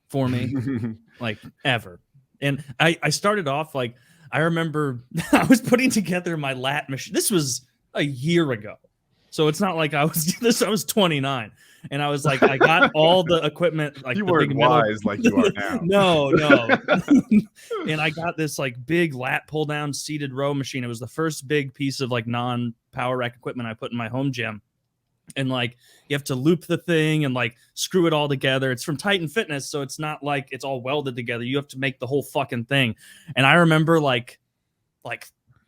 for me, like ever. And I started off like, I remember I was putting together my lat machine. This was a year ago. So it's not like I was 29 and I was like, I got all the equipment, like you the weren't big wise like you are now. No. And I got this like big lat pull down seated row machine. It was the first big piece of like non-power rack equipment I put in my home gym. And like you have to loop the thing and like screw it all together. It's from Titan Fitness, so it's not like it's all welded together. You have to make the whole fucking thing. And I remember like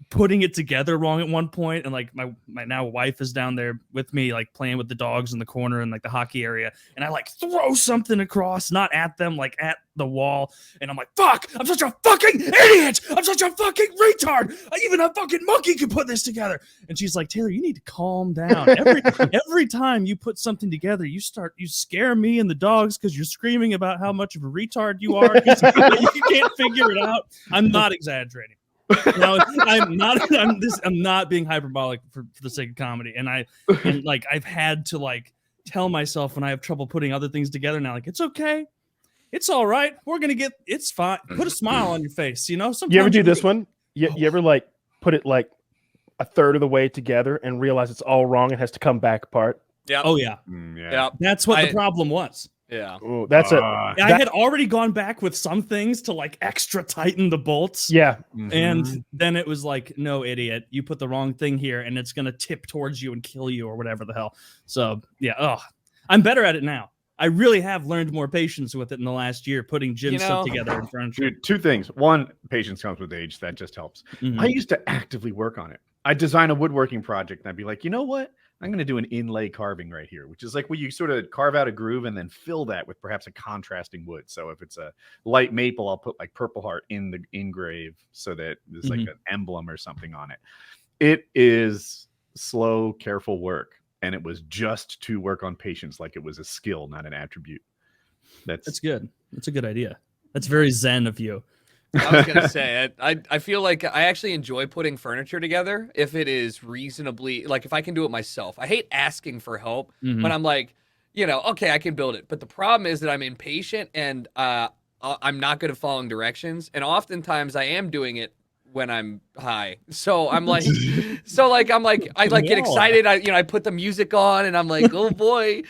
putting it together wrong at one point, and like my now wife is down there with me, like playing with the dogs in the corner in like the hockey area, and I like throw something across, not at them, like at the wall, and I'm like, fuck, I'm such a fucking idiot, I'm such a fucking retard, even a fucking monkey can put this together. And she's like, Taylor, you need to calm down. Every time you put something together, you scare me and the dogs because you're screaming about how much of a retard you are because you can't figure it out. I'm not exaggerating. No, I'm not being hyperbolic for the sake of comedy. And I've had to like tell myself when I have trouble putting other things together now, like, it's okay. It's all right. It's fine. Put a smile on your face. You know, sometimes you ever do this one? You ever like put it like a third of the way together and realize it's all wrong and has to come back apart? Yeah. Oh yeah. Yeah. That's what the problem was. Yeah. Ooh, I had already gone back with some things to like extra tighten the bolts. Yeah. And then it was like, no, idiot, you put the wrong thing here and it's going to tip towards you and kill you or whatever the hell. So yeah. I'm better at it now. I really have learned more patience with it in the last year, putting gym stuff together in furniture. Dude, two things. One, patience comes with age. That just helps. I used to actively work on it. I'd design a woodworking project and I'd be like, you know what? I'm going to do an inlay carving right here, which is like where you sort of carve out a groove and then fill that with perhaps a contrasting wood. So if it's a light maple, I'll put like Purple Heart in the engrave so that there's like an emblem or something on it. It is slow, careful work. And it was just to work on patience like it was a skill, not an attribute. That's good. That's a good idea. That's very zen of you. I was gonna say, I feel like I actually enjoy putting furniture together if it is reasonably, like if I can do it myself. I hate asking for help when I'm like, okay, I can build it. But the problem is that I'm impatient and I'm not good at following directions. And oftentimes I am doing it when I'm high. So I'm like, I get excited. I put the music on and I'm like, oh boy.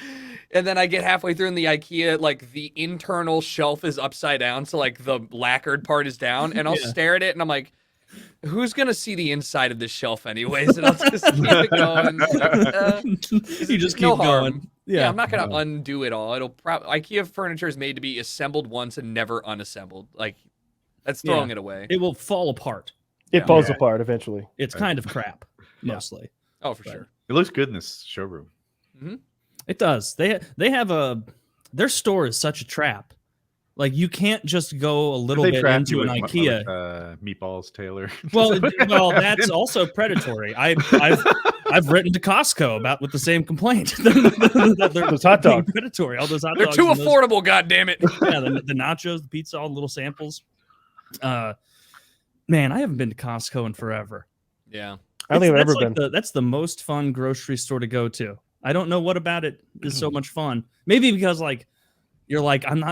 And then I get halfway through in the IKEA, like the internal shelf is upside down. So like the lacquered part is down and I'll stare at it and I'm like, who's going to see the inside of this shelf anyways? And I'll just keep it going. You just keep going. Yeah, I'm not going to undo it all. IKEA furniture is made to be assembled once and never unassembled. Like that's throwing it away. It will fall apart. It falls apart eventually. It's kind of crap, mostly. Oh, for sure. It looks good in this showroom. It does. They have their store is such a trap. Like you can't just go a little bit into an IKEA. Meatballs, Taylor. Well, that's also predatory. I've written to Costco with the same complaint. Those hot dogs predatory. All those hot They're dogs. They're too affordable. God damn it. Yeah, the nachos, the pizza, all the little samples. Man, I haven't been to Costco in forever. Yeah, I don't think I've ever been. That's the most fun grocery store to go to. I don't know what about it is so much fun. Maybe because like you're like, I'm